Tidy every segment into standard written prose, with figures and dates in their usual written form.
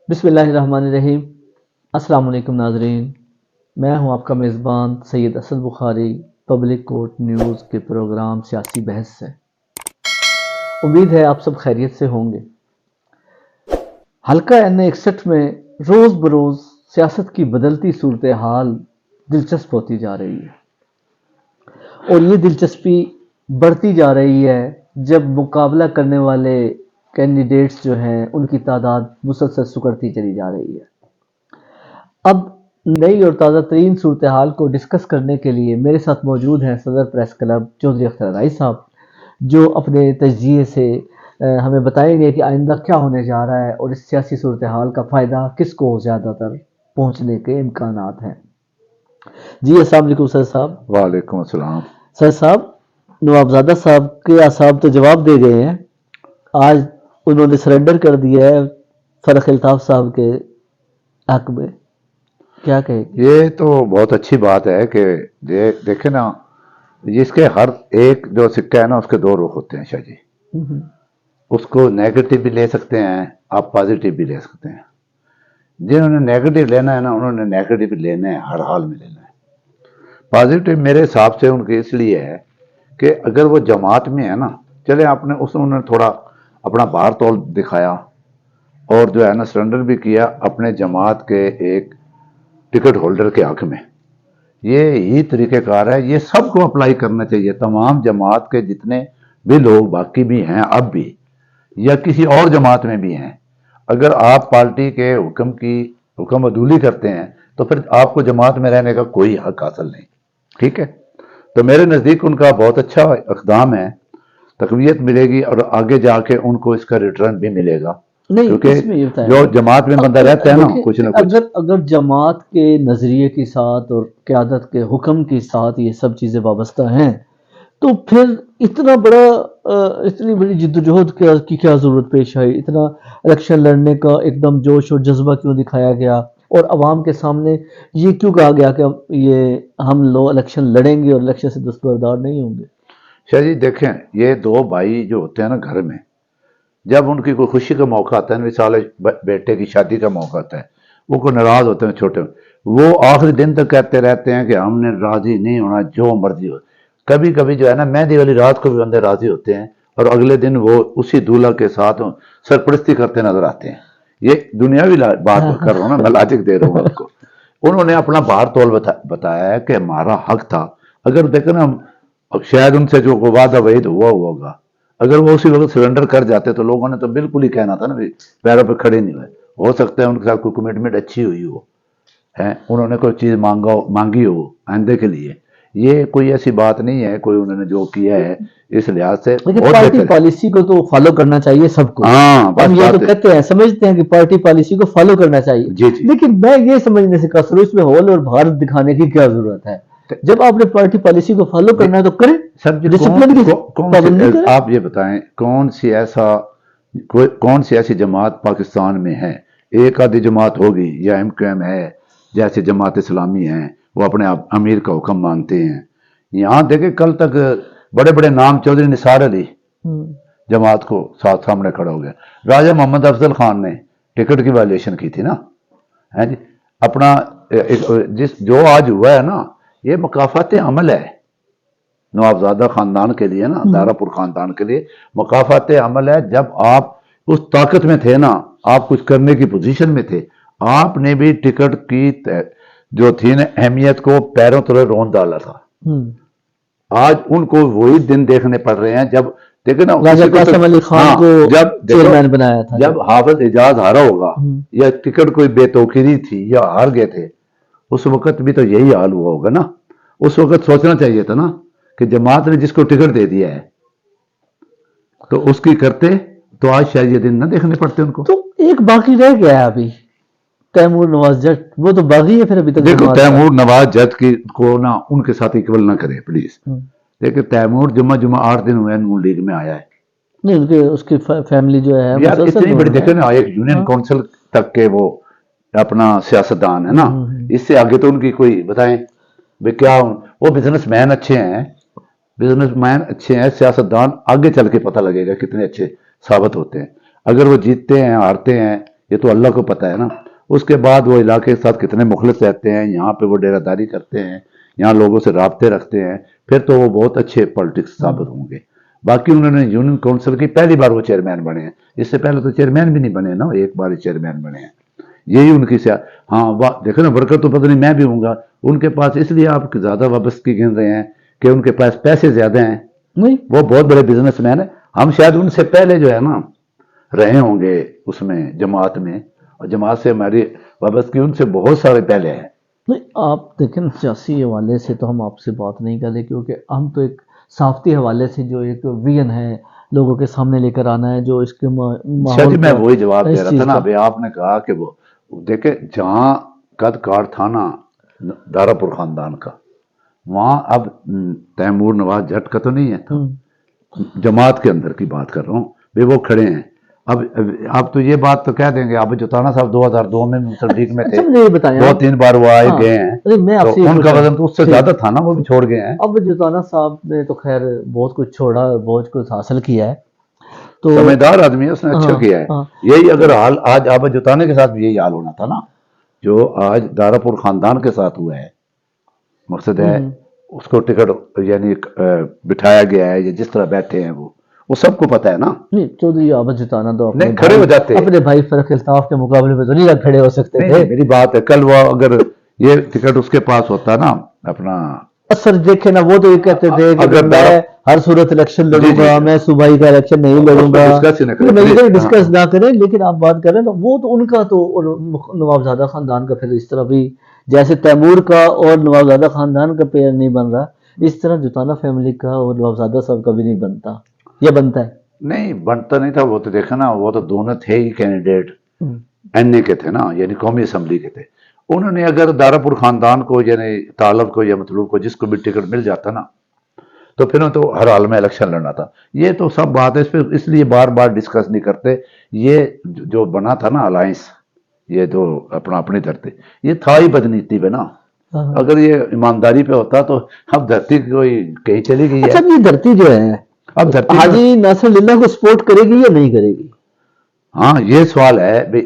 بسم اللہ الرحمن الرحیم۔ السلام علیکم ناظرین، میں ہوں آپ کا میزبان سید اسد بخاری پبلک کورٹ نیوز کے پروگرام سیاسی بحث سے۔ امید ہے آپ سب خیریت سے ہوں گے۔ حلقہ N61 میں روز بروز سیاست کی بدلتی صورتحال دلچسپ ہوتی جا رہی ہے، اور یہ دلچسپی بڑھتی جا رہی ہے جب مقابلہ کرنے والے کینڈیڈیٹس جو ہیں ان کی تعداد مسلسل سکڑتی چلی جا رہی ہے۔ اب نئی اور تازہ ترین صورتحال کو ڈسکس کرنے کے لیے میرے ساتھ موجود ہیں صدر پریس کلب چودھری اختر رائی صاحب، جو اپنے تجزیے سے ہمیں بتائیں گے کہ آئندہ کیا ہونے جا رہا ہے اور اس سیاسی صورتحال کا فائدہ کس کو زیادہ تر پہنچنے کے امکانات ہیں۔ جی السلام علیکم سر صاحب۔ وعلیکم السلام۔ سر صاحب، نوابزادہ صاحب کے اعصاب تو جواب دے گئے ہیں، آج انہوں نے سرنڈر کر دیا ہے فرخ الطاف صاحب کے حق میں، کیا کہے گی؟ یہ تو بہت اچھی بات ہے کہ دیکھیں نا، جس کے ہر ایک جو سکہ ہے نا اس کے دو رخ ہوتے ہیں شاہ جی۔ اس کو نیگیٹو بھی لے سکتے ہیں، آپ پازیٹیو بھی لے سکتے ہیں۔ جنہوں نے نیگیٹو لینا ہے نا انہوں نے نیگیٹو بھی لینا ہے، ہر حال میں لینا ہے۔ پازیٹیو میرے حساب سے ان کے اس لیے ہے کہ اگر وہ جماعت میں ہے نا، چلے آپ نے انہوں نے تھوڑا اپنا بار تول دکھایا اور جو ہے نا سرنڈر بھی کیا اپنے جماعت کے ایک ٹکٹ ہولڈر کے حق میں۔ یہ طریقہ کار ہے، یہ سب کو اپلائی کرنا چاہیے، تمام جماعت کے جتنے بھی لوگ باقی بھی ہیں اب بھی یا کسی اور جماعت میں بھی ہیں، اگر آپ پارٹی کے حکم عدولی کرتے ہیں تو پھر آپ کو جماعت میں رہنے کا کوئی حق حاصل نہیں، ٹھیک ہے؟ تو میرے نزدیک ان کا بہت اچھا اقدام ہے، تقویت ملے گی اور آگے جا کے ان کو اس کا ریٹرن بھی ملے گا، نہیں، کیونکہ اس میں یہ بتائیں جو جماعت میں بندہ رہتا ہے نا کچھ نہ کچھ۔ اگر جماعت کے نظریے کے ساتھ اور قیادت کے حکم کے ساتھ یہ سب چیزیں وابستہ ہیں تو پھر اتنی بڑی جدوجہد کی کیا ضرورت پیش آئی؟ اتنا الیکشن لڑنے کا ایک دم جوش اور جذبہ کیوں دکھایا گیا اور عوام کے سامنے یہ کیوں کہا گیا کہ یہ ہم لوگ الیکشن لڑیں گے اور الیکشن سے دستبردار نہیں ہوں گے؟ شاہ جی دیکھیں، یہ دو بھائی جو ہوتے ہیں نا گھر میں، جب ان کی کوئی خوشی کا موقع آتا ہے، مثال بیٹے کی شادی کا موقع آتا ہے، وہ کوئی ناراض ہوتے ہیں چھوٹے، وہ آخری دن تک کہتے رہتے ہیں کہ ہم نے راضی نہیں ہونا، جو مرضی ہو۔ کبھی کبھی جو ہے نا مہندی والی رات کو بھی بندے راضی ہوتے ہیں اور اگلے دن وہ اسی دولہا کے ساتھ سرپرستی کرتے نظر آتے ہیں۔ یہ دنیاوی بات کر رہا ہوں نا، میں لاجک دے رہا ہوں آپ کو۔ انہوں نے اپنا بار تول بتایا ہے کہ ہمارا حق تھا، اگر دیکھیں نا شاید ان سے جو وعدہ وعید ہوا ہوگا، اگر وہ اسی وقت سرنڈر کر جاتے تو لوگوں نے تو بالکل ہی کہنا تھا نا بھی پیروں پہ کھڑے نہیں ہوئے۔ ہو سکتا ہے ان کے ساتھ کوئی کمٹمنٹ اچھی ہوئی ہو، انہوں نے کوئی چیز مانگی ہو آئندے کے لیے۔ یہ کوئی ایسی بات نہیں ہے، کوئی انہوں نے جو کیا ہے اس لحاظ سے لیکن پارٹی پالیسی کو تو فالو کرنا چاہیے سب کو۔ ہاں ہم یہ تو کہتے ہیں، سمجھتے ہیں کہ پارٹی پالیسی کو فالو کرنا چاہیے، جی جی۔ لیکن میں یہ سمجھنے سے قصور اس میں ہول اور بھارت دکھانے کی کیا ضرورت ہے؟ جب آپ نے پارٹی پالیسی کو فالو کرنا ہے تو کریں، ڈسپلن کی پابندی کریں۔ آپ یہ بتائیں کون سی ایسی جماعت پاکستان میں ہے؟ ایک آدھی جماعت ہوگی یا MQM ہے، جیسے جماعت اسلامی ہیں، وہ اپنے امیر کا حکم مانتے ہیں۔ یہاں دیکھیں کل تک بڑے بڑے نام، چودھری نثار علی جماعت کو سامنے کھڑا ہو گیا، راجہ محمد افضل خان نے ٹکٹ کی وائلیشن کی تھی نا، ہے جی۔ اپنا جو آج ہوا ہے نا، یہ مکافات عمل ہے نوابزادہ خاندان کے لیے نا، دارا پور خاندان کے لیے مکافات عمل ہے۔ جب آپ اس طاقت میں تھے نا، آپ کچھ کرنے کی پوزیشن میں تھے، آپ نے بھی ٹکٹ کی جو تھی نا اہمیت کو پیروں تلے رون ڈالا تھا۔ آج ان کو وہی دن دیکھنے پڑ رہے ہیں جب دیکھیں نا راجہ قاسم علی خان کو چیئرمین بنایا تھا، جب حافظ اعجاز ہارا ہوگا یا ٹکٹ کوئی بے توقیری تھی یا ہار گئے تھے، اس وقت بھی تو یہی حال ہوا ہوگا نا۔ اس وقت سوچنا چاہیے تھا نا کہ جماعت نے جس کو ٹکٹ دے دیا ہے تو اس کی کرتے تو آج شاید یہ دن نہ دیکھنے پڑتے ان کو۔ تو ایک باقی رہ گیا ہے ابھی، تیمور نواز جٹ، وہ تو باغی ہے پھر ابھی تک۔ دیکھو تیمور نواز جٹ کو نا ان کے ساتھ اکول نہ کرے پلیز۔ دیکھیں تیمور جمعہ 8 دن ہوئے نون لیگ میں آیا ہے، نہیں ان کے اس کی فیملی جو ہے یار اتنی بڑی دیکھیں نا، ایک یونین کونسل تک کے وہ اپنا سیاستدان ہے نا، اس سے آگے تو ان کی کوئی بتائیں بھائی کیا، وہ بزنس مین اچھے ہیں، سیاستدان آگے چل کے پتہ لگے گا کتنے اچھے ثابت ہوتے ہیں۔ اگر وہ جیتتے ہیں ہارتے ہیں یہ تو اللہ کو پتہ ہے نا. اس کے بعد وہ علاقے کے ساتھ کتنے مخلص رہتے ہیں, یہاں پہ وہ ڈیرہ داری کرتے ہیں, یہاں لوگوں سے رابطے رکھتے ہیں, پھر تو وہ بہت اچھے پالیٹکس ثابت ہوں گے. باقی انہوں نے یونین کونسل کی پہلی بار وہ چیئرمین بنے ہیں, اس سے پہلے تو چیئرمین بھی نہیں بنے نا, ایک بار ہی چیئرمین بنے ہیں. یہی ان کی ہاں دیکھو نا, ورکر تو پتہ نہیں میں بھی ہوں گا ان کے پاس, اس لیے آپ زیادہ وابستگی گن رہے ہیں کہ ان کے پاس پیسے زیادہ ہیں. نہیں, وہ بہت بڑے بزنس مین ہیں. ہم شاید ان سے پہلے جو ہے نا رہے ہوں گے اس میں جماعت میں, اور جماعت سے ہماری وابستگی ان سے بہت سارے پہلے ہیں. نہیں آپ دیکھیں سیاسی حوالے سے تو ہم آپ سے بات نہیں کریں, کیونکہ ہم تو ایک صافتی حوالے سے جو ایک ویژن ہے لوگوں کے سامنے لے کر آنا ہے, جو اس کے ماحول میں وہی جواب دے رہا تھا نا ابھی. آپ نے کہا کہ وہ دیکھیں جہاں قد کار تھا نا دارا پور خاندان کا, وہاں اب تیمور نواز جٹ کا تو نہیں ہے, جماعت کے اندر کی بات کر رہا ہوں بھائی, وہ کھڑے ہیں. اب تو یہ بات تو کہہ دیں گے, اب جوتانا صاحب 2002 میں مسلم لیگ میں تھے, 2-3 بار وہ آئے گئے ہیں, تو ان کا وزن تو اس سے زیادہ تھا نا, وہ بھی چھوڑ گئے ہیں. اب جوتانا صاحب نے تو خیر بہت کچھ چھوڑا اور بہت کچھ حاصل کیا ہے, تو سمجھدار آدمی ہے, اس نے اچھا کیا ہے. یہی اگر حال آج آباد جوتانے کے ساتھ بھی یہی حال ہونا تھا نا جو آج دارا پور خاندان کے ساتھ ہوا ہے. مقصد ہے اس کو ٹکٹ یعنی بٹھایا گیا ہے, یا جس طرح بیٹھے ہیں وہ سب کو پتہ ہے نا. نہیں چودھری آباد جتانا تو نہیں کھڑے ہو جاتے, اپنے بھائی فرق الطاف کے مقابلے میں تو نہیں کھڑے ہو سکتے تھے. میری بات ہے, کل وہ اگر یہ ٹکٹ اس کے پاس ہوتا نا اپنا, سر دیکھیں نا وہ تو یہ کہتے تھے کہ میں ہر صورت الیکشن لڑوں گا, میں صوبائی کا الیکشن نہیں لڑوں گا, ڈسکس نہ کریں. لیکن آپ بات کریں نا وہ تو ان کا تو نوابزادہ خاندان کا پھر اس طرح بھی جیسے تیمور کا اور نوابزادہ خاندان کا پیئر نہیں بن رہا, اس طرح جوتانا فیملی کا اور نوابزادہ صاحب کا بھی نہیں بنتا. یہ بنتا ہے نہیں, بنتا نہیں تھا. وہ تو دیکھا نا, وہ تو دونوں تھے ہی کینڈیڈیٹ این اے کے تھے نا, یعنی قومی اسمبلی کے تھے. انہوں نے اگر دارا پور خاندان کو یعنی طالب کو یا مطلوب کو جس کو بھی ٹکٹ مل جاتا نا تو پھر تو ہر حال میں الیکشن لڑنا تھا. یہ تو سب بات ہے, اس لیے بار بار ڈسکس نہیں کرتے. یہ جو بنا تھا نا الائنس, یہ جو اپنی دھرتی, یہ تھا ہی بدنیتی پہ نا. اگر یہ ایمانداری پہ ہوتا تو اب دھرتی کوئی کہیں چلی گئی ہے. اچھا یہ دھرتی جو ہے اب دھرتی حاجی ناصر اللہ کو سپورٹ کرے گی یا نہیں کرے گی؟ ہاں یہ سوال ہے بھائی.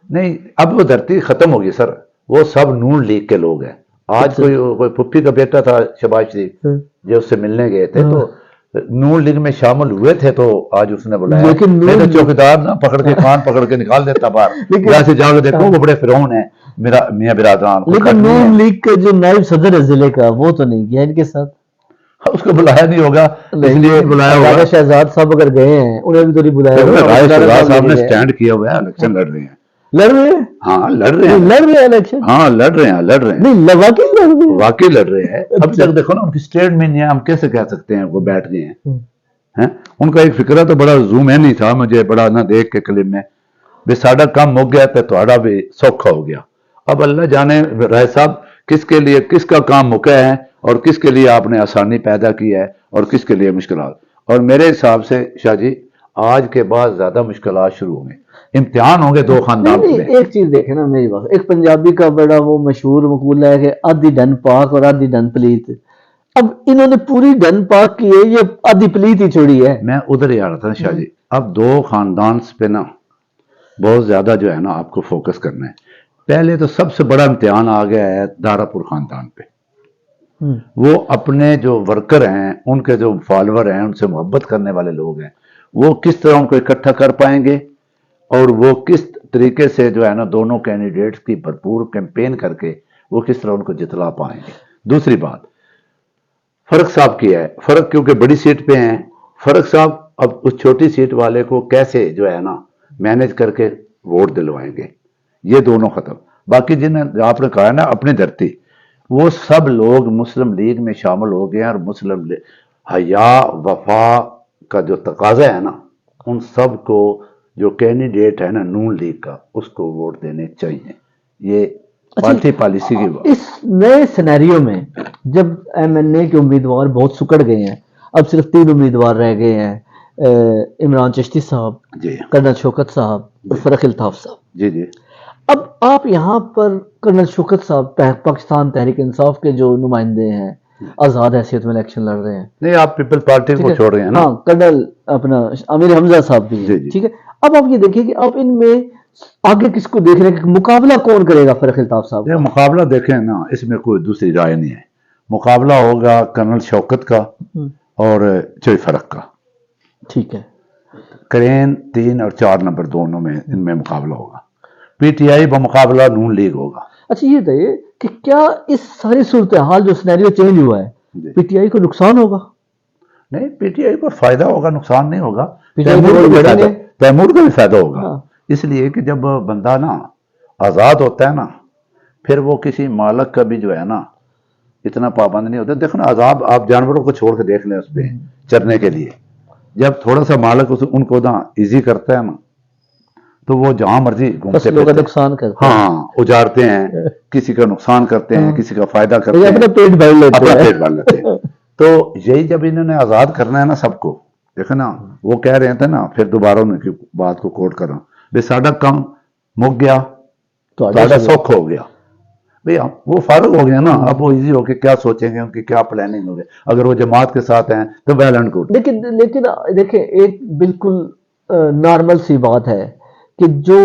نہیں اب وہ دھرتی ختم ہوگی سر, وہ سب نون لیگ کے لوگ ہیں. آج کوئی پھپھی کا بیٹا تھا شہباز شریف جو اس سے ملنے گئے تھے تو نون لیگ میں شامل ہوئے تھے, تو آج اس نے بلایا. نہیں تو چوکیدار نا پکڑ کے کان پکڑ کے نکال دیتا باہر, جیسے جا کے دیکھو وہ بڑے فرعون ہیں میرا میاں برادران. لیکن نون لیگ کا جو نائب صدر ہے ضلع کا وہ تو نہیں گیا ان کے ساتھ, اس کو بلایا نہیں ہوگا, اس لیے بلایا ہوگا. شہزاد صاحب اگر گئے ہیں انہیں بھی تو نہیں بلایا. شہزاد صاحب نے سٹینڈ کیا ہوا ہے, الیکشن لڑ رہے ہیں. لڑ رہے ہیں؟ ہاں لڑ رہے ہیں الیکشن. ہاں لڑ رہے ہیں نہیں واقعی لڑ رہے ہیں. اب تک دیکھو نا ان کی اسٹیٹ میں نہیں ہے, ہم کیسے کہہ سکتے ہیں وہ بیٹھ گئے ہیں. ان کا ایک فکرہ تو بڑا زوم ہے نہیں تھا مجھے بڑا نہ دیکھ کے کلپ میں, بھی ساڈا کام مک گیا تو تھوڑا بھی سوکھا ہو گیا. اب اللہ جانے رائے صاحب کس کے لیے کس کا کام مکا ہے اور کس کے لیے آپ نے آسانی پیدا کی ہے اور کس کے لیے مشکلات. اور میرے حساب سے شاہ جی آج کے بعد زیادہ مشکلات شروع ہوں گے, امتحان ہوں گے دو خاندان میں. ایک چیز دیکھیں نا میری بات, ایک پنجابی کا بڑا وہ مشہور مقولہ ہے کہ آدھی ڈن پاک اور آدھی ڈن پلیت. اب انہوں نے پوری ڈن پاک کی ہے, یہ آدھی پلیت ہی چھوڑی ہے. میں ادھر ہی آ رہا تھا شاہ جی. اب دو خاندان پہ نا بہت زیادہ جو ہے نا آپ کو فوکس کرنا ہے. پہلے تو سب سے بڑا امتحان آ گیا ہے دارا پور خاندان پہ. وہ اپنے جو ورکر ہیں, ان کے جو فالوور ہیں, ان سے محبت کرنے والے لوگ ہیں, وہ کس طرح ان کو اکٹھا کر پائیں گے اور وہ کس طریقے سے جو ہے نا دونوں کینڈیڈیٹس کی بھرپور کیمپین کر کے وہ کس طرح ان کو جتلا پائیں گے. دوسری بات فرق صاحب کی ہے, فرق کیونکہ بڑی سیٹ پہ ہیں, فرق صاحب اب اس چھوٹی سیٹ والے کو کیسے جو ہے نا مینج کر کے ووٹ دلوائیں گے. یہ دونوں ختم. باقی جن آپ نے کہا ہے نا اپنی دھرتی, وہ سب لوگ مسلم لیگ میں شامل ہو گئے ہیں, اور مسلم حیا وفا کا جو تقاضا ہے نا ان سب کو جو کینڈیڈیٹ ہے نا نون لیگ کا اس کو ووٹ دینے چاہیے. یہ پارٹی پالیسی کی بات. اس نئے سینیریو میں جب ایم این اے کے امیدوار بہت سکڑ گئے ہیں, اب صرف 3 امیدوار رہ گئے ہیں, عمران چشتی صاحب, جی, کرنل شوکت صاحب اور فرق الطاف صاحب. جی جی. اب آپ یہاں پر کرنل شوکت صاحب پاکستان تحریک انصاف کے جو نمائندے ہیں آزاد حیثیت میں الیکشن لڑ رہے ہیں. نہیں آپ پیپل پارٹی کو چھوڑ رہے ہیں نا. ہاں کرنل اپنا امیر حمزہ صاحب بھی, ٹھیک ہے. اب آپ یہ دیکھیں کہ اب ان میں آگے کس کو دیکھ رہے ہیں کہ مقابلہ کون کرے گا فرق الطاف صاحب؟ یہ مقابلہ دیکھیں نا، اس میں کوئی دوسری رائے نہیں ہے، مقابلہ ہوگا کرنل شوکت کا اور چوئی فرق کا، ٹھیک ہے، کرین 3 اور 4 نمبر دونوں میں ان میں مقابلہ ہوگا، P T I بمقابلہ known league ہوگا۔ اچھا یہ بتائیے کہ کیا اس ساری صورتحال جو سینیریو چینج ہوا ہے پی ٹی آئی کو نقصان ہوگا؟ نہیں، پی ٹی آئی کو فائدہ ہوگا، نقصان نہیں ہوگا، PTI کو بڑھیں گے۔ تیمور کا بھی فائدہ ہوگا، ہاں۔ اس لیے کہ جب بندہ نا آزاد ہوتا ہے نا، پھر وہ کسی مالک کا بھی جو ہے نا اتنا پابند نہیں ہوتا۔ دیکھو نا، عذاب آپ جانوروں کو چھوڑ کے دیکھ لیں اس پہ چرنے کے لیے، جب تھوڑا سا مالک ان کو نا ایزی کرتا ہے نا تو وہ جہاں مرضی گھومتے فصلوں کا پھرتے ہیں۔ نقصان کرتے ہیں، ہاں، اجارتے ہیں، کسی کا نقصان کرتے ہیں، کسی کا فائدہ کرتے یہ ہیں، اپنا پیٹ بھر لیتے اپنا ہیں۔ پیٹ بھر لیتے ہیں۔ تو یہی جب انہوں نے آزاد کرنا ہے نا سب کو، دیکھو نا وہ کہہ رہے تھے نا، پھر دوبارہ ان کی بات کو کوٹ کر رہا ہوں، بے ساڈا کم مک گیا تو ساڈا سکھ ہو گیا، بھئی وہ فارغ ہو گیا نا، اب وہ ایزی ہو کے کیا سوچیں گے، ان کی کیا پلاننگ ہوگی، اگر وہ جماعت کے ساتھ ہیں تو ویل اینڈ گڈ۔ لیکن دیکھیں ایک بالکل نارمل سی بات ہے کہ جو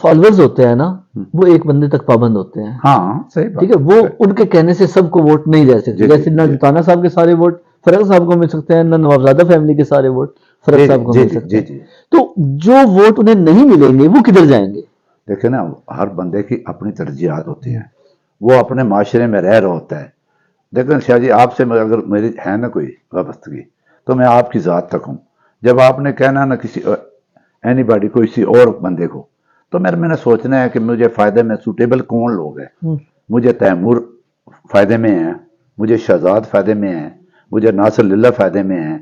فالوورز ہوتے ہیں نا وہ ایک بندے تک پابند ہوتے ہیں، ہاں صحیح بات، ٹھیک ہے، وہ ان کے کہنے سے سب کو ووٹ نہیں دے سکتے، جی، جیسے نہ جی۔ جتانا صاحب کے سارے ووٹ فرق صاحب کو مل سکتے ہیں، نہ نوابزادہ فیملی کے سارے ووٹ فرق جی، صاحب کو جی، مل جی، سکتے ہیں، جی۔ تو جو ووٹ انہیں نہیں ملیں گے وہ کدھر جائیں گے؟ دیکھیں نا، ہر بندے کی اپنی ترجیحات ہوتی ہیں، وہ اپنے معاشرے میں رہ رہا ہوتا ہے۔ دیکھیں شاہ جی، آپ سے اگر میری ہے نا کوئی وابستگی تو میں آپ کی ذات تک ہوں، جب آپ نے کہنا نا کسی اینی باڈی کو، کسی اور بندے کو، تو میں نے سوچنا ہے کہ مجھے فائدے میں سوٹیبل کون لوگ ہیں، مجھے تیمور فائدے میں ہیں، مجھے شہزاد فائدے میں ہیں، مجھے ناصر للہ فائدے میں ہیں،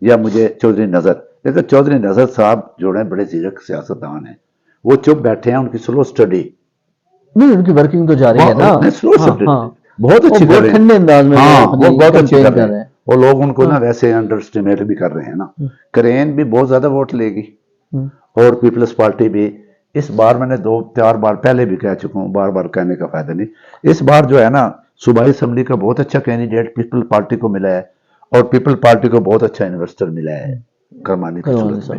یا مجھے چودھری نظر۔ دیکھیں چودھری نظر صاحب جو ہیں بڑے زیرک سیاستدان ہیں، وہ چپ بیٹھے ہیں، ان کی سلو اسٹڈی، نہیں ان کی ورکنگ تو جاری ہے نا، سلو ہاں اسٹڈی ہاں، بہت اچھی وہ کر بہت رہے ٹھنڈے ہیں، انداز میں ہاں وہ اپنی بہت اچھی کیمپین کر رہے ہیں، اور لوگ ان کو نا ویسے انڈر اسٹیمیٹ بھی کر رہے ہیں نا۔ کرین بھی بہت زیادہ ووٹ لے گی، اور پیپلز پارٹی بھی اس بار، میں نے 2-4 بار پہلے بھی کہہ چکا ہوں، بار بار کہنے کا فائدہ نہیں، اس بار جو ہے نا صوبائی اسمبلی کا بہت اچھا کینڈیڈیٹ پیپل پارٹی کو ملا ہے، اور پیپل پارٹی کو بہت اچھا انویسٹر ملا ہے کرمانی کی صورت میں،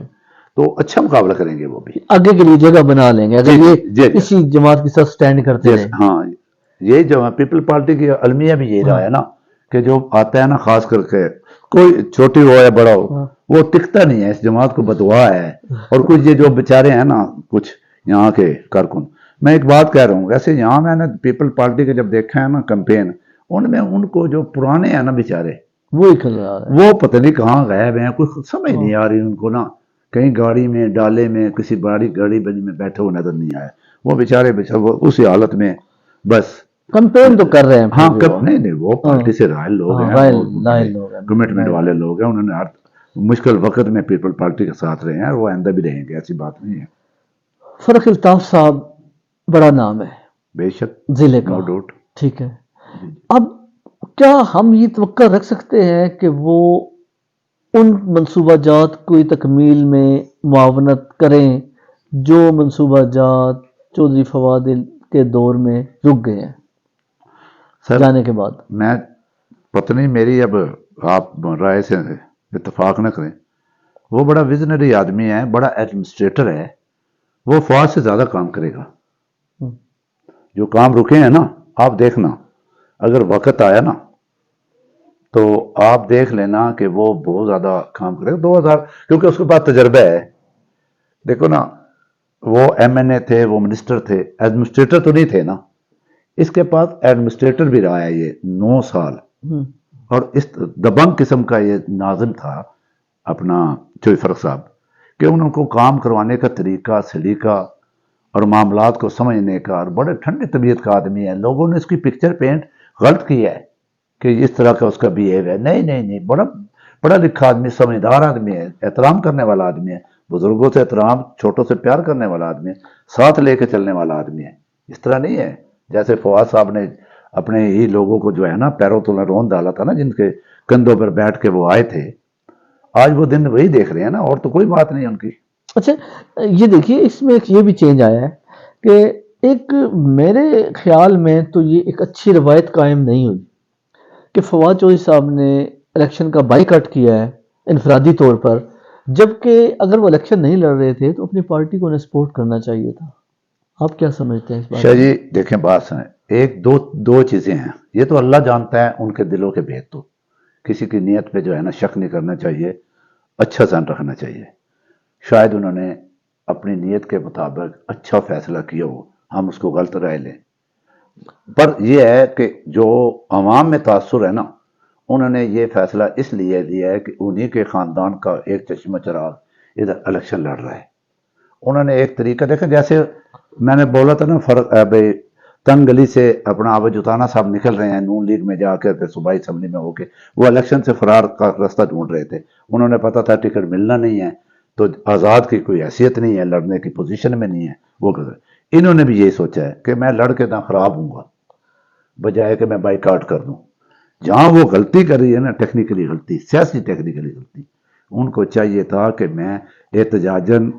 تو اچھا مقابلہ کریں گے وہ بھی، آگے کے لیے جگہ بنا لیں گے اگر جی، یہ جی، جی۔ اسی جماعت کے ساتھ سٹینڈ کرتے رہے۔ ہاں، یہ جو ہے پیپل پارٹی کی المیہ بھی یہ رہا ہے نا کہ جو آتا ہے نا، خاص کر کے کوئی چھوٹی ہو یا بڑا ہو، وہ ٹکتا نہیں ہے، اس جماعت کو بدعا ہے، اور کچھ یہ جو بیچارے ہیں نا کچھ یہاں کے کارکن، میں ایک بات کہہ رہا ہوں، ویسے یہاں میں نے پیپل پارٹی کے جب دیکھا ہے نا کمپین، ان میں ان کو جو پرانے ہیں نا بیچارے، وہی کھل رہا ہے، وہ پتہ نہیں کہاں غائب ہیں، کوئی سمجھ نہیں آ رہی ان کو نا، کہیں گاڑی میں ڈالے میں کسی بڑی گاڑی میں بیٹھے ہوئے نظر نہیں آئے، وہ بیچارے اسی حالت میں بس کمپین تو کر رہے ہیں، ہاں نہیں وہ پارٹی سے رائل لوگ ہیں، رائل لوگ ہیں، کمٹمنٹ والے لوگ ہیں، انہوں نے ہر مشکل وقت میں پیپل پارٹی کے ساتھ رہے ہیں، اور وہ آئندہ بھی رہیں گے، ایسی بات نہیں ہے۔ فرق الطاف صاحب بڑا نام ہے بے شک، ضلع کا، نو ڈاؤٹ۔ ٹھیک ہے، اب کیا ہم یہ توقع رکھ سکتے ہیں کہ وہ ان منصوبہ جات کوئی تکمیل میں معاونت کریں جو منصوبہ جات چودھری فواد کے دور میں رک گئے ہیں سر جانے کے بعد؟ میں پتہ نہیں، میری اب آپ رائے سے اتفاق نہ کریں، وہ بڑا ویژنری آدمی ہے، بڑا ایڈمنسٹریٹر ہے، وہ فوج سے زیادہ کام کرے گا، جو کام رکے ہیں نا، آپ دیکھنا اگر وقت آیا نا تو آپ دیکھ لینا کہ وہ بہت زیادہ کام کرے گا، 2000، کیونکہ اس کے پاس تجربہ ہے، دیکھو نا وہ ایم این اے تھے، وہ منسٹر تھے، ایڈمنسٹریٹر تو نہیں تھے نا، اس کے پاس ایڈمنسٹریٹر بھی رہا ہے یہ 9 سال، اور اس دبنگ قسم کا یہ ناظم تھا اپنا چوئی فرق صاحب، کہ ان کو کام کروانے کا طریقہ سلیقہ اور معاملات کو سمجھنے کا، اور بڑے ٹھنڈی طبیعت کا آدمی ہے، لوگوں نے اس کی پکچر پینٹ غلط کی ہے کہ اس طرح کا اس کا بیہیو ہے، نہیں، بڑا پڑھا لکھا آدمی، سمجھدار آدمی ہے، احترام کرنے والا آدمی ہے، بزرگوں سے احترام، چھوٹوں سے پیار کرنے والا آدمی ہے، ساتھ لے کے چلنے والا آدمی ہے، اس طرح نہیں ہے جیسے فواد صاحب نے اپنے ہی لوگوں کو جو ہے نا پیروں تلے رون ڈالا تھا نا، جن کے کندھوں پر بیٹھ کے وہ آئے تھے، آج وہ دن وہی دیکھ رہے ہیں نا، اور تو کوئی بات نہیں ان کی۔ اچھا یہ دیکھیے، اس میں ایک یہ بھی چینج آیا ہے کہ ایک میرے خیال میں تو یہ ایک اچھی روایت قائم نہیں ہوئی کہ فواد چوہدری صاحب نے الیکشن کا بائیکاٹ کیا ہے انفرادی طور پر، جبکہ اگر وہ الیکشن نہیں لڑ رہے تھے تو اپنی پارٹی کو انہیں سپورٹ کرنا چاہیے تھا۔ آپ کیا سمجھتے ہیں اس بارے شاہ میں؟ جی دیکھیں بات سنیں، ایک دو چیزیں ہیں، یہ تو اللہ جانتا ہے ان کے دلوں کے بھید، تو کسی کی نیت پہ جو ہے نا شک نہیں کرنا چاہیے، اچھا ظن رکھنا چاہیے، شاید انہوں نے اپنی نیت کے مطابق اچھا فیصلہ کیا ہو، ہم اس کو غلط رائے لیں، پر یہ ہے کہ جو عوام میں تاثر ہے نا، انہوں نے یہ فیصلہ اس لیے لیا ہے کہ انہی کے خاندان کا ایک چشمہ چراغ ادھر الیکشن لڑ رہا ہے، انہوں نے ایک طریقہ دیکھا، جیسے میں نے بولا تھا نا فرق بھائی، تنگ گلی سے اپنا عابد جتانا صاحب نکل رہے ہیں نون لیگ میں جا کر پھر صوبائی اسمبلی میں ہو کے وہ الیکشن سے فرار کا راستہ ڈھونڈ رہے تھے، انہوں نے پتا تھا ٹکٹ ملنا نہیں ہے تو آزاد کی کوئی حیثیت نہیں ہے، لڑنے کی پوزیشن میں نہیں ہے، وہ گزر انہوں نے بھی یہی سوچا ہے کہ میں لڑ کے نہ خراب ہوں گا بجائے کہ میں بائی کاٹ کر دوں، جہاں وہ غلطی کر رہی ہے نا، ٹیکنیکلی غلطی، سیاسی ٹیکنیکلی غلطی، ان کو چاہیے تھا کہ میں احتجاجن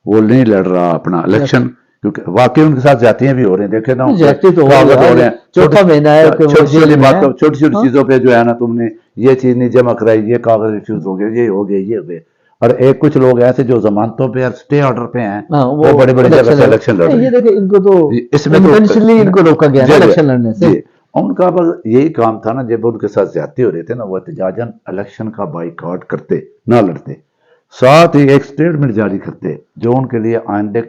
وہ نہیں لڑ رہا اپنا الیکشن، کیونکہ واقعی ان کے ساتھ زیادتیاں بھی ہو رہی ہیں، دیکھے نا زیادتی تو ہو کاغذ رہا ہو ہے، رہے ہیں، چوتھا مہینہ ہے کہ وہ چھوٹی جیل چھوٹی میں ہے۔ باتوں چھوٹی چھوٹی ہاں، چیزوں پہ جو ہے نا تم نے یہ چیز نہیں جمع کرائی، یہ کاغذ ریفیوز ہو گیا، یہ ہو گیا، یہ ہو گیا، اور ایک کچھ لوگ ایسے جو ضمانتوں پہ اور اسٹے آرڈر پہ ہیں ہاں، وہ بڑی بڑی جگہ سے الیکشن لڑ رہے یہ ہیں، دیکھیں ان کو تو اس میں تو انٹینشنلی ان کو روکا گیا نا جی الیکشن لڑنے سے۔ جی ان کا بس یہی کام تھا نا، جب ان کے ساتھ زیادتی ہو رہے تھے نا، وہ احتجاجاً الیکشن کا بائی کاٹ کرتے، نہ لڑتے، ساتھ ہی ایک سٹیٹمنٹ جاری کرتے جو ان کے لیے آئندے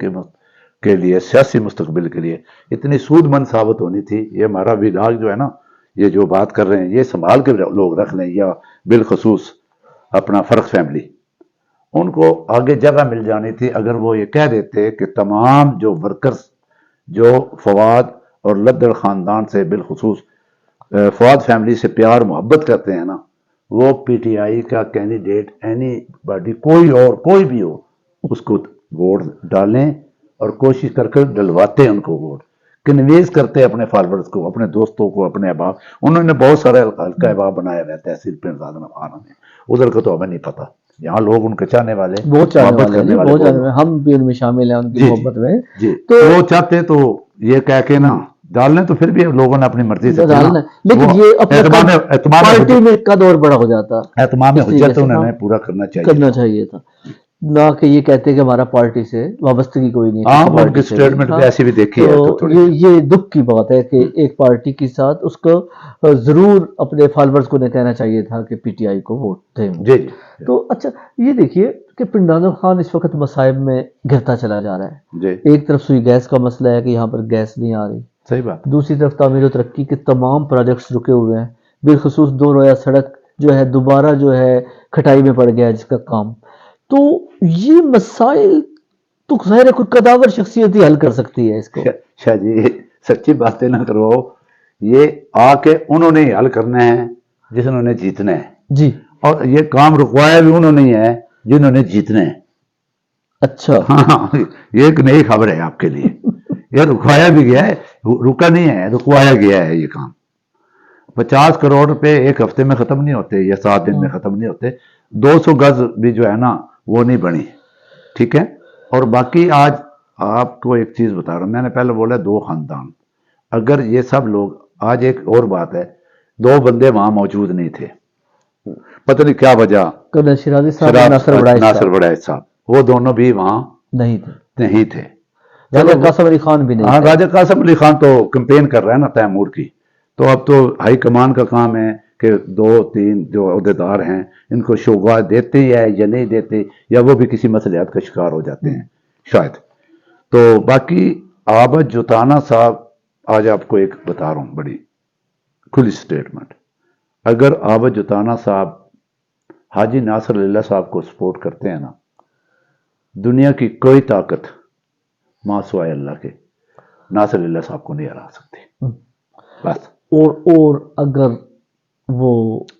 کے لیے سیاسی مستقبل کے لیے اتنی سود مند ثابت ہونی تھی، یہ ہمارا وبھاگ جو ہے نا، یہ جو بات کر رہے ہیں یہ سنبھال کے لوگ رکھ لیں، یا بالخصوص اپنا فرق فیملی، ان کو آگے جگہ مل جانی تھی اگر وہ یہ کہہ دیتے کہ تمام جو ورکرز جو فواد اور لدڑ خاندان سے بالخصوص فواد فیملی سے پیار محبت کرتے ہیں نا، وہ پی ٹی آئی کا کینڈیڈیٹ اینی باڈی کوئی اور کوئی بھی ہو اس کو ووٹ ڈالیں، اور کوشش کر کے ڈلواتے ہیں ان کو ووٹ، کنویز کرتے ہیں اپنے فالوورز کو، اپنے دوستوں کو، اپنے احباب، انہوں نے بہت سارے ہلکا احباب بنایا ہوا ہے تحصیل پنڈ زادہ میں، ادھر کا تو ہمیں نہیں پتا، یہاں لوگ ان کے چاہنے والے بہت چاہنے محبت والے ہیں کرنے جی، والے بہت بہت چاہنے لوگ، والے، ہم بھی ان میں شامل ہیں ان کی جی محبت میں۔ جی تو وہ چاہتے تو یہ کہہ کے نا ڈالنے، تو پھر بھی لوگوں نے اپنی مرضی سے ڈالنا، لیکن یہ اپنے پارٹی میں کا دور بڑا ہو جاتا، اہتمام اس طریقے حجت سے انہوں نے پورا کرنا چاہیے کرنا تھا، چاہیے تھا، نہ کہ یہ کہتے کہ ہمارا پارٹی سے وابستگی کوئی نہیں ہے ہاں کسی وہ ان کی پارٹی سے بھی۔ اسٹیٹمنٹ ہاں، بھی ایسی بھی دیکھی ہے تو تو تھوڑی یہ دکھ کی بات ہے کہ ایک پارٹی کے ساتھ اس کو ضرور اپنے فالوورز کو نہیں کہنا چاہیے تھا کہ پی ٹی آئی کو ووٹ دیں۔ جی جی تو اچھا یہ دیکھیے کہ پنڈانو خان اس وقت مصائب میں گرتا چلا جا رہا ہے، جی ایک طرف سوئی گیس کا مسئلہ ہے کہ یہاں پر گیس نہیں آ رہی، صحیح بات، دوسری طرف تعمیر و ترقی کے تمام پروجیکٹس رکے ہوئے ہیں، بالخصوص دو رویہ سڑک جو ہے دوبارہ جو ہے کھٹائی میں پڑ گیا ہے جس کا کام، تو یہ مسائل تو ظاہر ہے کوئی قداور شخصیت ہی حل کر سکتی ہے اس کو۔ شاہ جی سچی باتیں نہ کرو، یہ آ کے انہوں نے ہی حل کرنا ہے جنہوں نے جیتنا ہے، جی اور یہ کام رکوایا بھی انہوں نے ہی ہے جنہوں نے جیتنا ہے، اچھا، ہاں یہ ایک نئی خبر ہے آپ کے لیے، یہ رکوایا بھی گیا ہے، رکا نہیں ہے، رکوایا گیا ہے، یہ کام 50 کروڑ روپے ایک ہفتے میں ختم نہیں ہوتے یا 7 دن میں ختم نہیں ہوتے، 200 گز بھی جو ہے نا وہ نہیں بنی، ٹھیک ہے، اور باقی آج آپ کو ایک چیز بتا رہا ہوں، میں نے پہلے بولا 2 خاندان، اگر یہ سب لوگ، آج ایک اور بات ہے، 2 بندے وہاں موجود نہیں تھے، پتہ نہیں کیا وجہ، کرنل شیرازی صاحب اور ناصر وڑائچ ناصر صاحب وڑائچ صاحب، وہ دونوں بھی وہاں نہیں تھے، نہیں تھے، راجہ قاسم علی خان بھی ہاں نہیں تھے۔ راجہ قاسم علی خان تو کمپین کر رہا ہے نا تیمور کی، تو اب تو ہائی کمان کا کام ہے کہ 2-3 جو عہدیدار ہیں ان کو شوگا دیتے ہیں یا نہیں دیتے، یا وہ بھی کسی مسئلات کا شکار ہو جاتے ہیں شاید۔ تو باقی عابد جوتانا صاحب، آج آپ کو ایک بتا رہا ہوں بڑی کھلی سٹیٹمنٹ، اگر عابد جوتانا صاحب حاجی ناصر اللہ صاحب کو سپورٹ کرتے ہیں نا، دنیا کی کوئی طاقت ماں سوائے اللہ کے ناصر اللہ صاحب کو نہیں ہرا سکتی، بس۔ اور اگر وہ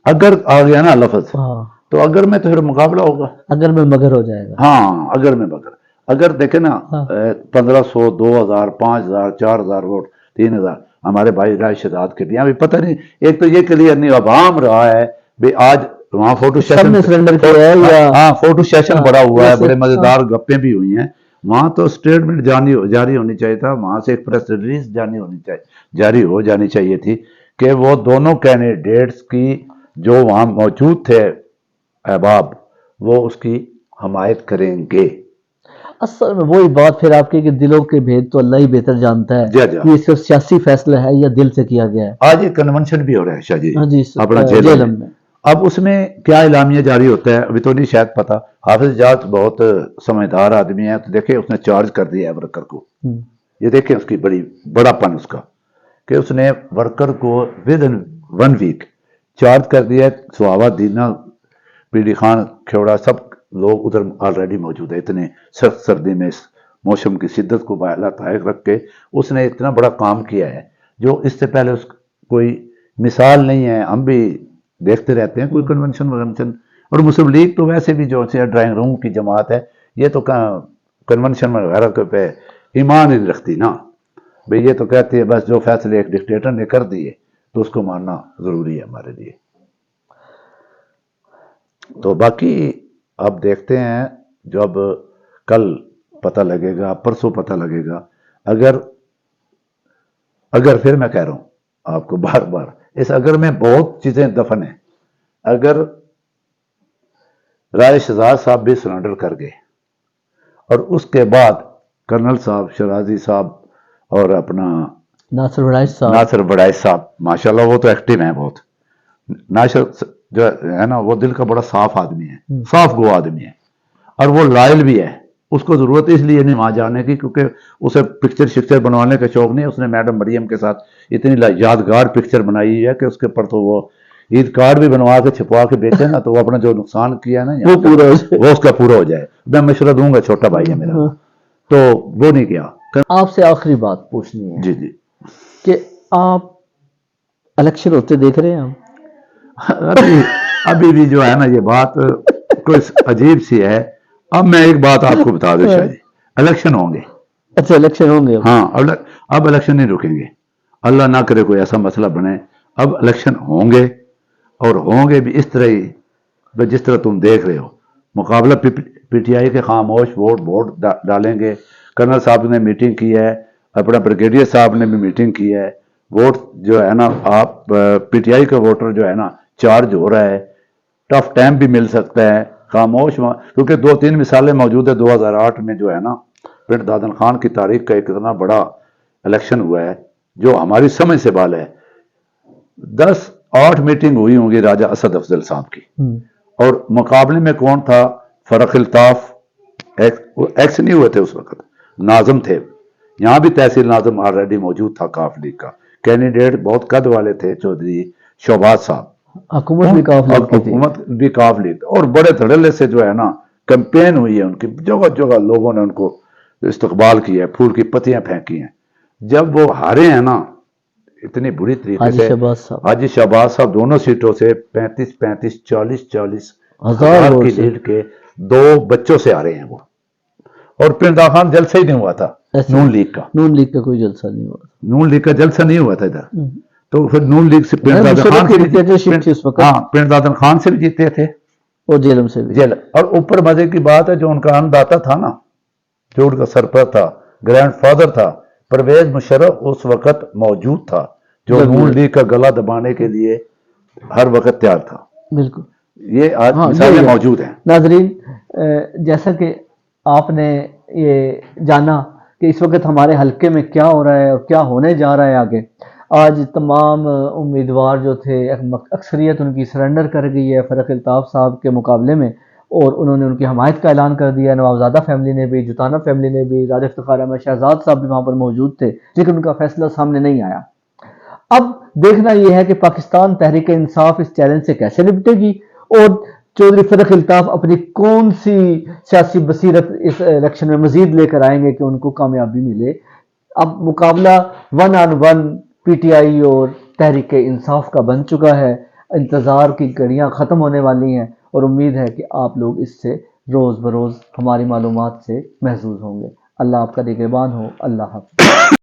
اگر آ گیا نا لفظ، ہاں تو اگر میں تو پھر مقابلہ ہوگا، اگر میں مگر ہو جائے گا، ہاں اگر میں مگر، اگر دیکھیں نا ہاں 1500 2000 5000 4000 ووٹ 3000 ہمارے بھائی رائے شہزاد کے بھی، ابھی پتہ نہیں، ایک تو یہ کلیئر نہیں عوام رہا ہے بھی، آج وہاں فوٹو سب سیشن، نے سرنڈر کیا ہے یا ہاں فوٹو سیشن ہاں، بڑا ہوا ہے، ویسے بڑے مزیدار گپیں بھی ہوئی ہیں، وہاں تو سٹیٹمنٹ جاری ہونی چاہیے تھا، وہاں سے ایک پریس ریلیز جاری ہو جانی چاہیے تھی کہ وہ دونوں کینڈیڈیٹس کی جو وہاں موجود تھے احباب، وہ اس کی حمایت کریں گے۔ اصل میں وہی بات پھر آپ کی کہ دلوں کے بھید تو اللہ ہی بہتر جانتا ہے جی جی کہ یہ صرف سیاسی فیصلہ ہے یا دل سے کیا گیا ہے. آج یہ کنونشن بھی ہو رہا ہے شاہ جی ہاں جی اپنا جیلم جیلم میں. اب اس میں کیا اعلامیہ جاری ہوتا ہے ابھی تو نہیں شاید پتا. حافظ جات بہت سمجھدار آدمی ہے تو دیکھیں اس نے چارج کر دیا ہے ورکر کو. یہ دیکھیں اس کی بڑا پن اس کا کہ اس نے ورکر کو ود ان 1 ویک چارج کر دیا. سہاوا دینا پی ڈی خان کھیوڑا سب لوگ ادھر آلریڈی موجود ہے. اتنے سخت سردی میں اس موسم کی شدت کو لائق رکھ کے اس نے اتنا بڑا کام کیا ہے جو اس سے پہلے اس کوئی مثال نہیں ہے. ہم بھی دیکھتے رہتے ہیں کوئی کنونشن اور مسلم لیگ تو ویسے بھی جو ڈرائنگ روم کی جماعت ہے یہ تو کنونشن وغیرہ پہ ایمان ہی نہیں رکھتی نا بھئی. یہ تو کہتی ہے بس جو فیصلے ایک ڈکٹیٹر نے کر دیے تو اس کو ماننا ضروری ہے ہمارے لیے. تو باقی اب دیکھتے ہیں جب کل پتہ لگے گا پرسوں پتہ لگے گا. اگر پھر میں کہہ رہا ہوں آپ کو بار بار اس اگر میں بہت چیزیں دفن ہیں. اگر رائے شہزاد صاحب بھی سرنڈر کر گئے اور اس کے بعد کرنل صاحب شرازی صاحب اور اپنا ناصر وڑائچ صاحب ماشاءاللہ وہ تو ایکٹیو ہیں بہت. ناصر جو ہے نا وہ دل کا بڑا صاف آدمی ہے صاف گو آدمی ہے اور وہ لائل بھی ہے. اس کو ضرورت اس لیے نہیں وہاں جانے کی کیونکہ اسے پکچر شکچر بنوانے کا شوق نہیں. اس نے میڈم مریم کے ساتھ اتنی یادگار پکچر بنائی ہے کہ اس کے پر تو وہ عید کارڈ بھی بنوا کے چھپوا کے بیچے نا تو وہ اپنا جو نقصان کیا نا وہ اس کا پورا ہو جائے. میں مشورہ دوں گا چھوٹا بھائی ہے میرا تو وہ نہیں کیا. آپ سے آخری بات پوچھنی ہے جی کہ آپ الیکشن ہوتے دیکھ رہے ہیں. ابھی بھی جو ہے نا یہ بات کوئی عجیب سی ہے. اب میں ایک بات آپ کو بتا دوں شاہ جی الیکشن ہوں گے. اچھا الیکشن ہوں گے. ہاں اب الیکشن نہیں رکیں گے. اللہ نہ کرے کوئی ایسا مسئلہ بنے. اب الیکشن ہوں گے اور ہوں گے بھی اس طرح ہی جس طرح تم دیکھ رہے ہو. مقابلہ پی ٹی آئی کے خاموش ووٹ ڈالیں گے. کرنل صاحب نے میٹنگ کی ہے اپنا بریگیڈیئر صاحب نے بھی میٹنگ کی ہے. ووٹ جو ہے نا آپ پی ٹی آئی کا ووٹر جو ہے نا چارج ہو رہا ہے. ٹف ٹائم بھی مل سکتا ہے خاموش کیونکہ 2-3 مثالیں موجود ہے. 2008 میں جو ہے نا پنڈ دادن خان کی تاریخ کا ایک اتنا بڑا الیکشن ہوا ہے جو ہماری سمجھ سے بال ہے. 10-8 میٹنگ ہوئی ہوں گی راجہ اسد افضل صاحب کی اور مقابلے میں کون تھا؟ فرق الطاف ایکس نہیں ہوئے تھے اس وقت ناظم تھے. یہاں بھی تحصیل ناظم آلریڈی موجود تھا. کاف لیگ کا کینڈیڈیٹ بہت قد والے تھے چودھری شہباز صاحب. حکومت بھی کاف لیگ اور بڑے دھڑلے سے جو ہے نا کمپین ہوئی ہے ان کی. جگہ جگہ لوگوں نے ان کو استقبال کیا ہے پھول کی پتیاں پھینکی ہیں. جب وہ ہارے ہیں نا اتنی بری طریقے سے حاجی شہباز صاحب دونوں سیٹوں سے 35-35 40-40 ہزار کی لیڈ کے 2 بچوں سے آ رہے ہیں وہ. اور پرندہ خان جلسہ ہی نہیں ہوا تھا نون لیگ کا کوئی جلسہ نہیں ہوا. نون لیگ کا جلسہ نہیں ہوا تھا ادھر. تو پھر نون لیگ سے پرند دادن خان سے بھی جیتے تھے اور جیلم سے بھی. اور اوپر مزے کی بات ہے جو ان کا انداتا تھا نا جو ان کا سرپرست تھا گرینڈ فادر تھا پرویز مشرف اس وقت موجود تھا جو نون لیگ کا گلا دبانے کے لیے ہر وقت تیار تھا. بالکل یہ آج مثالیں موجود ہیں. ناظرین جیسا کہ آپ نے یہ جانا کہ اس وقت ہمارے حلقے میں کیا ہو رہا ہے اور کیا ہونے جا رہا ہے آگے. آج تمام امیدوار جو تھے اکثریت ان کی سرنڈر کر گئی ہے فرق الطاف صاحب کے مقابلے میں اور انہوں نے ان کی حمایت کا اعلان کر دیا. نوابزادہ فیملی نے بھی جتانا فیملی نے بھی راجہ افتخار احمد شہزاد صاحب بھی وہاں پر موجود تھے لیکن ان کا فیصلہ سامنے نہیں آیا. اب دیکھنا یہ ہے کہ پاکستان تحریک انصاف اس چیلنج سے کیسے نپٹے گی اور چودھری فرق الطاف اپنی کون سی سیاسی بصیرت اس الیکشن میں مزید لے کر آئیں گے کہ ان کو کامیابی ملے. اب مقابلہ 1 on 1 پی ٹی آئی اور تحریک انصاف کا بن چکا ہے. انتظار کی گھڑیاں ختم ہونے والی ہیں اور امید ہے کہ آپ لوگ اس سے روز بروز ہماری معلومات سے محظوظ ہوں گے. اللہ آپ کا نگہبان ہو. اللہ حافظ.